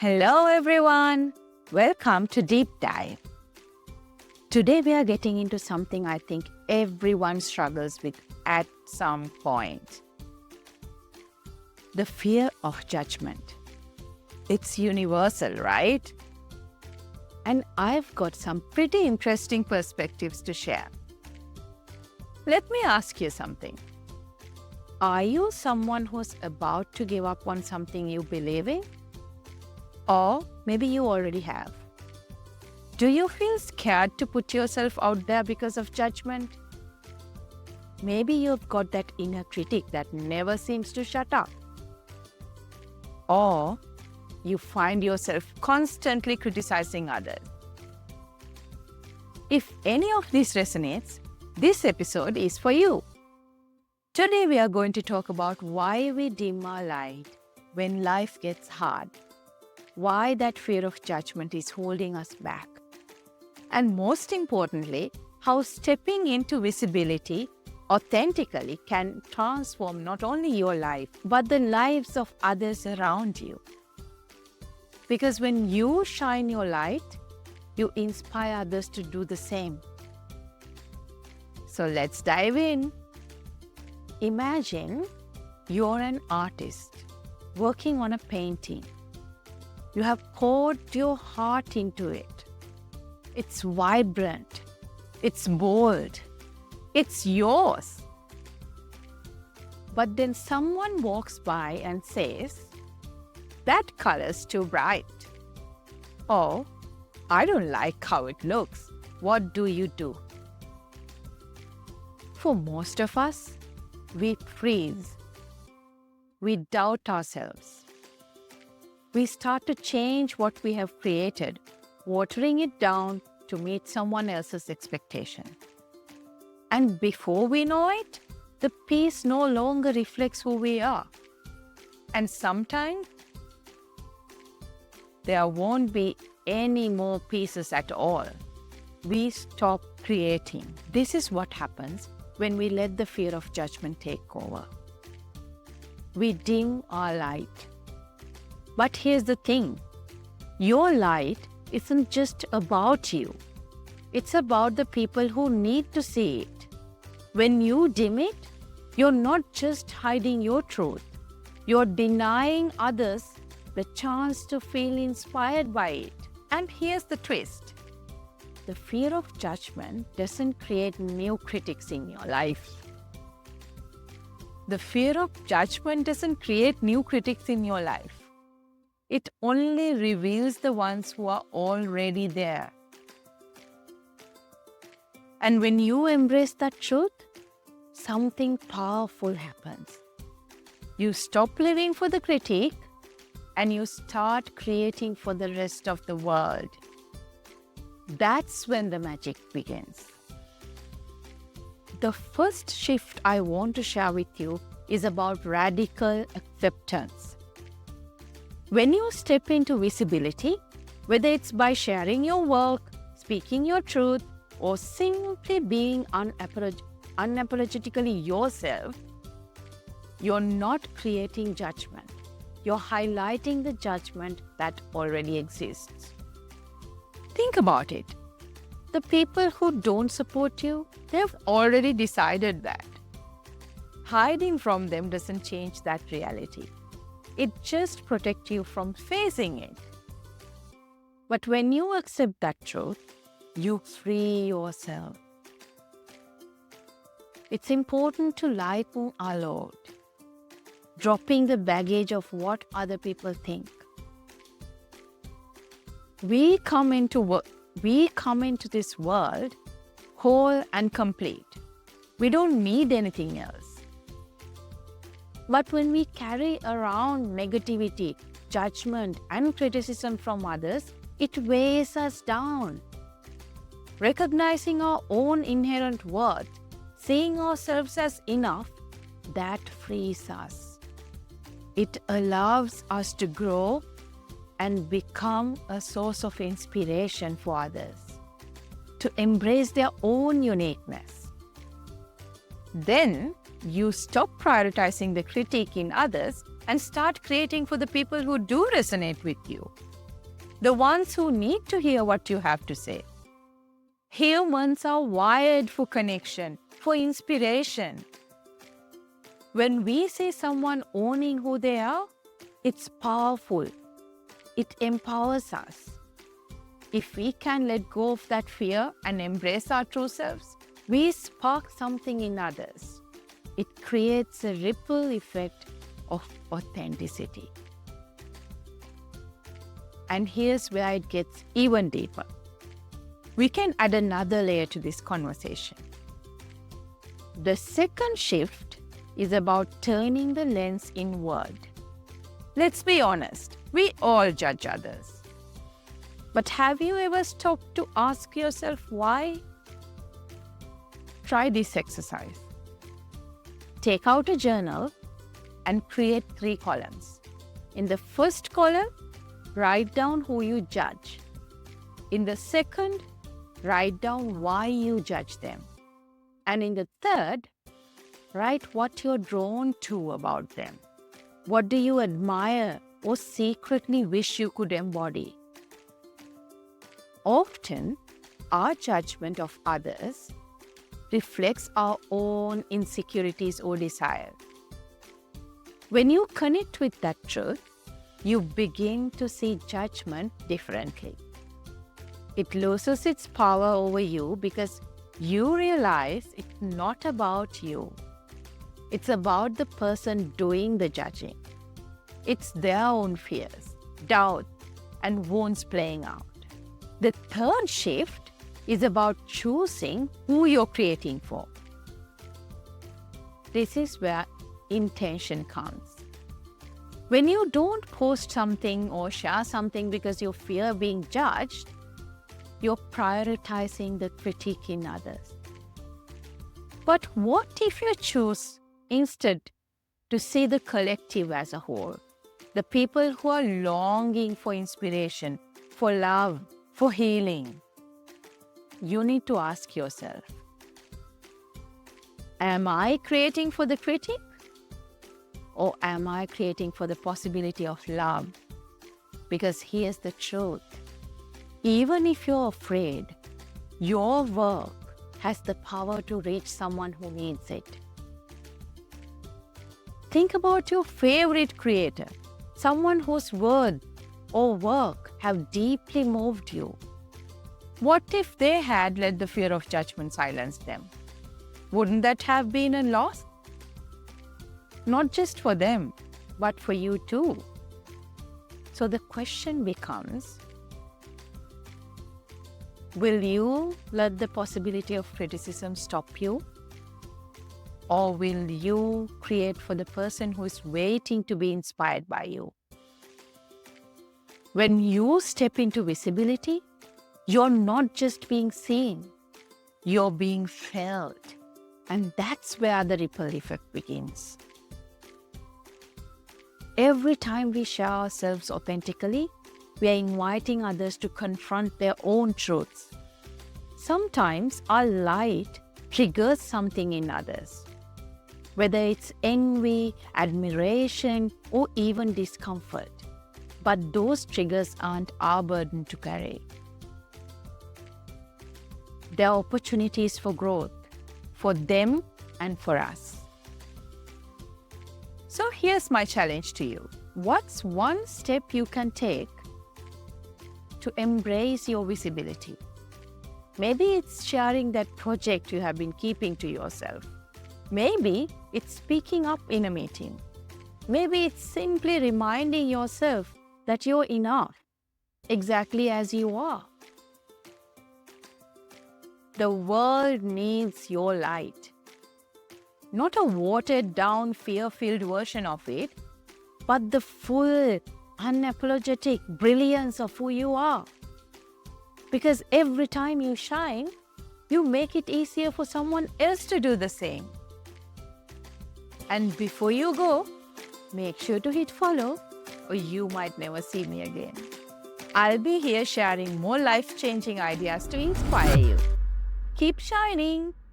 Hello everyone, welcome to Deep Dive. Today we are getting into something I think everyone struggles with at some point. The fear of judgment. It's universal, right? And I've got some pretty interesting perspectives to share. Let me ask you something. Are you someone who's about to give up on something you believe in? Or maybe you already have. Do you feel scared to put yourself out there because of judgment? Maybe you've got that inner critic that never seems to shut up. Or you find yourself constantly criticizing others. If any of this resonates, this episode is for you. Today we are going to talk about why we dim our light when life gets hard. Why that fear of judgment is holding us back. And most importantly, how stepping into visibility authentically can transform not only your life, but the lives of others around you. Because when you shine your light, you inspire others to do the same. So let's dive in. Imagine you're an artist working on a painting. You have poured your heart into it. It's vibrant. It's bold. It's yours. But then someone walks by and says, "That color's too bright." Or, "I don't like how it looks." What do you do? For most of us, we freeze. We doubt ourselves. We start to change what we have created, watering it down to meet someone else's expectation. And before we know it, the piece no longer reflects who we are. And sometimes, there won't be any more pieces at all. We stop creating. This is what happens when we let the fear of judgment take over. We dim our light. But here's the thing, your light isn't just about you. It's about the people who need to see it. When you dim it, you're not just hiding your truth. You're denying others the chance to feel inspired by it. And here's the twist. The fear of judgment doesn't create new critics in your life. The fear of judgment doesn't create new critics in your life. It only reveals the ones who are already there. And when you embrace that truth, something powerful happens. You stop living for the critique and you start creating for the rest of the world. That's when the magic begins. The first shift I want to share with you is about radical acceptance. When you step into visibility, whether it's by sharing your work, speaking your truth, or simply being unapologetically yourself, you're not creating judgment. You're highlighting the judgment that already exists. Think about it. The people who don't support you, they've already decided that. Hiding from them doesn't change that reality. It just protects you from facing it. But when you accept that truth, you free yourself. It's important to lighten our load, dropping the baggage of what other people think. We come into this world whole and complete. We don't need anything else. But when we carry around negativity, judgment, and criticism from others, it weighs us down. Recognizing our own inherent worth, seeing ourselves as enough, that frees us. It allows us to grow and become a source of inspiration for others, to embrace their own uniqueness. Then you stop prioritizing the critique in others and start creating for the people who do resonate with you. the ones who need to hear what you have to say. Humans are wired for connection, for inspiration. When we see someone owning who they are, it's powerful. It empowers us. If we can let go of that fear and embrace our true selves, we spark something in others. It creates a ripple effect of authenticity. And here's where it gets even deeper. We can add another layer to this conversation. The second shift is about turning the lens inward. Let's be honest, we all judge others. But have you ever stopped to ask yourself why? Try this exercise. Take out a journal and create 3 columns. In the first column, write down who you judge. In the second, write down why you judge them. And in the third, write what you're drawn to about them. What do you admire or secretly wish you could embody? Often, our judgment of others reflects our own insecurities or desires. When you connect with that truth, you begin to see judgment differently. It loses its power over you because you realize it's not about you. It's about the person doing the judging. It's their own fears, doubts, and wounds playing out. The third shift is about choosing who you're creating for. This is where intention comes. When you don't post something or share something because you fear being judged, you're prioritizing the critique in others. But what if you choose instead to see the collective as a whole? The people who are longing for inspiration, for love, for healing. You need to ask yourself, am I creating for the critic? Or am I creating for the possibility of love? Because here's the truth. Even if you're afraid, your work has the power to reach someone who needs it. Think about your favorite creator, someone whose word or work have deeply moved you. What if they had let the fear of judgment silence them? Wouldn't that have been a loss? Not just for them, but for you too. So the question becomes, will you let the possibility of criticism stop you? Or will you create for the person who is waiting to be inspired by you? When you step into visibility, you're not just being seen, you're being felt. And that's where the ripple effect begins. Every time we share ourselves authentically, we are inviting others to confront their own truths. Sometimes our light triggers something in others, whether it's envy, admiration, or even discomfort. But those triggers aren't our burden to carry. They are opportunities for growth, for them and for us. So here's my challenge to you. What's one step you can take to embrace your visibility? Maybe it's sharing that project you have been keeping to yourself. Maybe it's speaking up in a meeting. Maybe it's simply reminding yourself that you're enough, exactly as you are. The world needs your light. Not a watered down, fear-filled version of it, but the full, unapologetic brilliance of who you are. Because every time you shine, you make it easier for someone else to do the same. And before you go, make sure to hit follow, or you might never see me again. I'll be here sharing more life-changing ideas to inspire you. Keep shining!